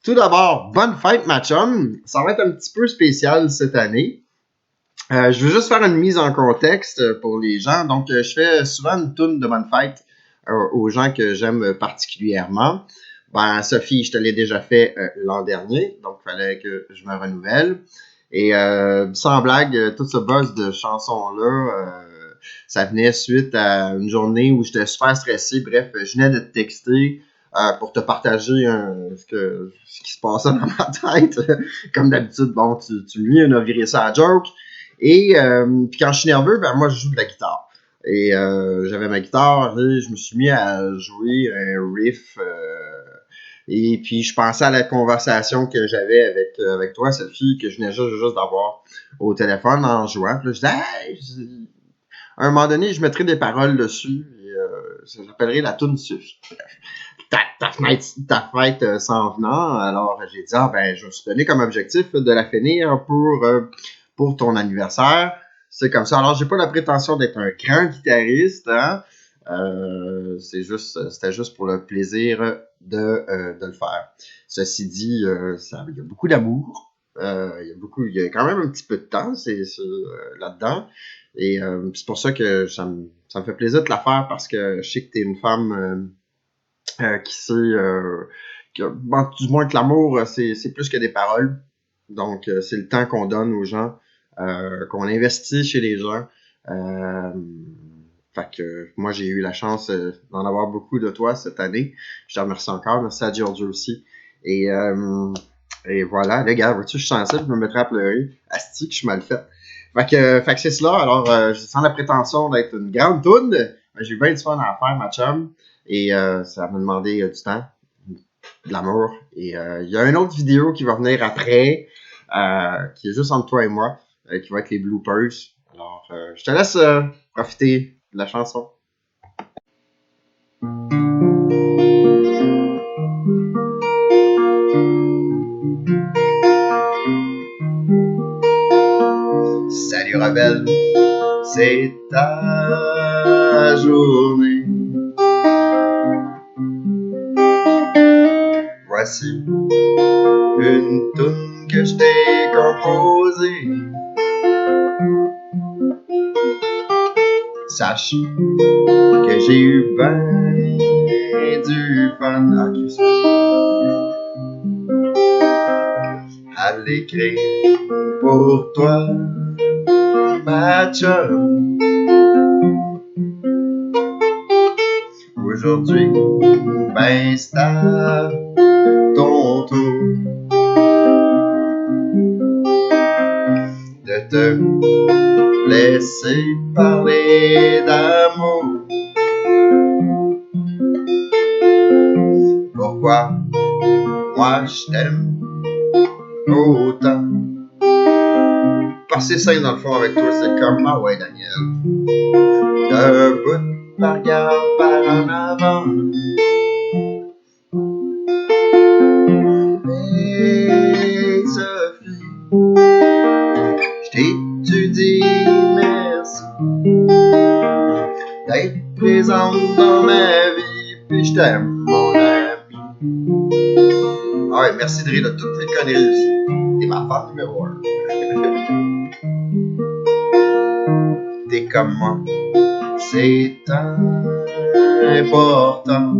Tout d'abord, bonne fête, ma chum. Ça va être un petit peu spécial cette année. Je veux juste faire une mise en contexte pour les gens. Donc, je fais souvent une toune de bonne fête aux gens que j'aime particulièrement. Ben, Sophie, je te l'ai déjà fait l'an dernier, donc il fallait que je me renouvelle. Et sans blague, tout ce buzz de chansons-là, ça venait suite à une journée où j'étais super stressé. Bref, je venais de te texter pour te partager ce qui se passait dans ma tête. Comme d'habitude, bon, tu me as viré ça à joke. Et puis quand je suis nerveux, ben moi je joue de la guitare. Et j'avais ma guitare et je me suis mis à jouer un riff. Et puis je pensais à la conversation que j'avais avec toi, Sophie, que je venais juste d'avoir au téléphone en jouant. Puis là, je disais, hey, à un moment donné, je mettrai des paroles dessus. Et j'appellerai la toune Suff. Ta fête s'en venant. Alors j'ai dit, ben je me suis donné comme objectif de la finir pour ton anniversaire. C'est comme ça. Alors, j'ai pas la prétention d'être un grand guitariste, hein. C'était juste pour le plaisir de le faire. Ceci dit, il y a beaucoup d'amour. Il y a quand même un petit peu de temps là-dedans. Et c'est pour ça que ça me fait plaisir de te la faire parce que je sais que tu es une femme qui sait bon, du moins que l'amour, c'est plus que des paroles. Donc, c'est le temps qu'on donne aux gens, qu'on investit chez les gens. Fait que moi, j'ai eu la chance d'en avoir beaucoup de toi cette année. Je te remercie encore. Merci à Giorgio aussi. Et voilà, les gars, vois-tu, je suis sensible, je me mettrais à pleurer. Asti que je suis mal fait. Fait que c'est cela. Alors, sans la prétention d'être une grande toune, j'ai eu bien du fun à faire, ma chum. Et ça m'a demandé du temps, de l'amour. Et il y a une autre vidéo qui va venir après, qui est juste entre toi et moi, qui va être les bloopers. Alors, je te laisse profiter de la chanson. Salut rebelle, c'est ta journée. Voici une toune que je t'ai composée. Sache que j'ai eu ben du fun à l'écrire pour toi, ma chum. Aujourd'hui, ben c'est à ton tour de te laisser parler d'amour. Pourquoi moi je t'aime autant? Passer simple dans le fond avec toi, c'est comme ah ouais Daniel. Un bout par regard par en avant. Hey Sophie, je t'étudie, merci d'être présente dans ma vie, puis je t'aime mon ami. Ah ouais, merci de rire de toutes les conneries aussi. T'es ma femme numéro 1. T'es comme moi, c'est important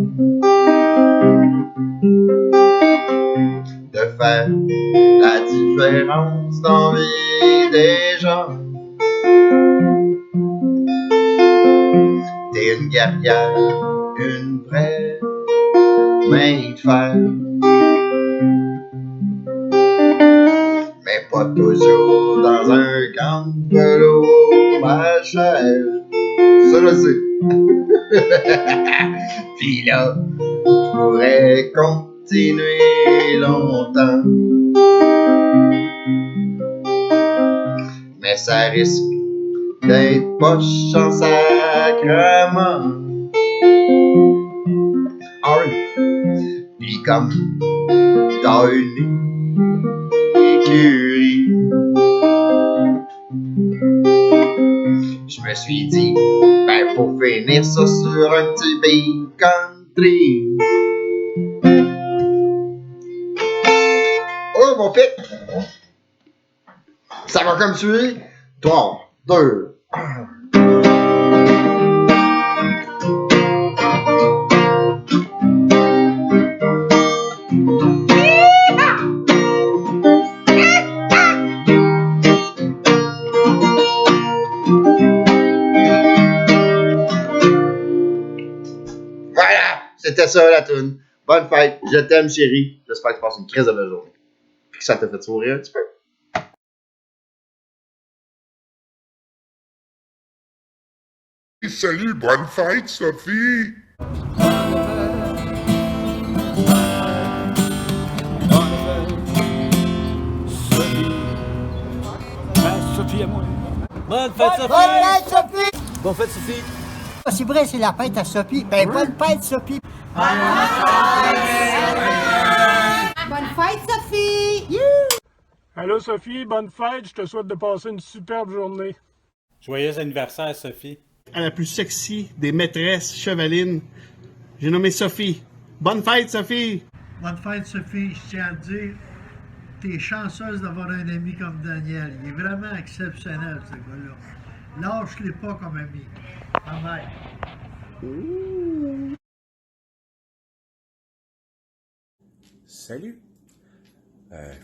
de faire la différence dans la vie des gens. T'es une guerrière, une vraie main de fer. Mais pas toujours dans un camp de velours, ma chère. Ça je sais. Pis là, je pourrais continuer longtemps. Mais ça risque d'être poche en sacrement. Ah oui. Pis comme dans une écurie, je me suis dit, ben faut finir ça sur un petit beat country. mon pic. Ça va comme suit. 3, 2, 1. Voilà, c'était ça la toune. Bonne fête, je t'aime chérie. J'espère que tu passes une très belle journée. Puis que ça t'a fait sourire un petit peu. Salut, bonne fête, Sophie! Sophie à moi. Bonne fête, Sophie! Bonne fête, Sophie! Bonne fête, Sophie! C'est vrai, c'est la fête à Sophie. Ben, bonne fête, Sophie! Bonne fête, Sophie! Allô, Sophie, bonne fête. Je te souhaite de passer une superbe journée. Joyeux anniversaire, Sophie. À la plus sexy des maîtresses chevalines, j'ai nommé Sophie. Bonne fête, Sophie! Bonne fête, Sophie. Je tiens à te dire, t'es chanceuse d'avoir un ami comme Daniel. Il est vraiment exceptionnel, ce gars-là. Lâche-les pas comme ami. Bye bye. Salut!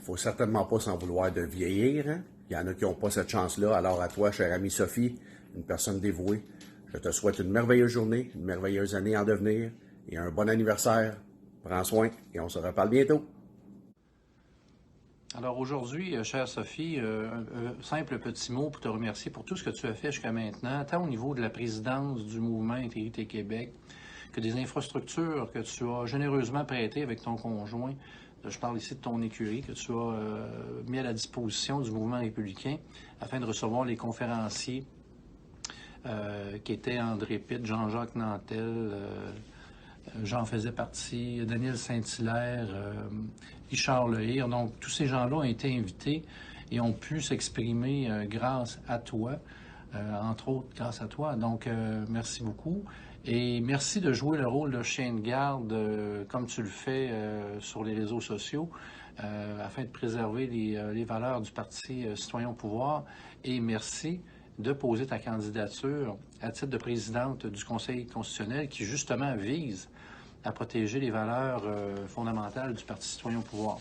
Faut certainement pas s'en vouloir de vieillir, hein? Il y en a qui n'ont pas cette chance-là. Alors à toi, chère amie Sophie, une personne dévouée, je te souhaite une merveilleuse journée, une merveilleuse année en devenir et un bon anniversaire. Prends soin et on se reparle bientôt. Alors aujourd'hui, chère Sophie, un simple petit mot pour te remercier pour tout ce que tu as fait jusqu'à maintenant, tant au niveau de la présidence du mouvement Intégrité Québec que des infrastructures que tu as généreusement prêtées avec ton conjoint. Je parle ici de ton écurie que tu as mis à la disposition du mouvement républicain afin de recevoir les conférenciers qui étaient André Pitt, Jean-Jacques Nantel, j'en faisais partie, Daniel Saint-Hilaire, Richard Lehir. Donc, tous ces gens-là ont été invités et ont pu s'exprimer grâce à toi, entre autres grâce à toi. Donc, merci beaucoup. Et merci de jouer le rôle de chien de garde comme tu le fais sur les réseaux sociaux afin de préserver les valeurs du Parti citoyen au pouvoir. Et merci de poser ta candidature à titre de présidente du Conseil constitutionnel qui, justement, vise à protéger les valeurs fondamentales du Parti citoyen au pouvoir.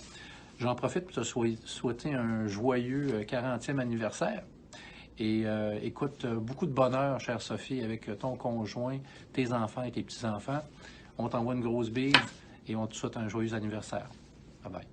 J'en profite pour te souhaiter un joyeux 40e anniversaire. Et écoute, beaucoup de bonheur, chère Sophie, avec ton conjoint, tes enfants et tes petits-enfants. On t'envoie une grosse bise et on te souhaite un joyeux anniversaire. Bye bye.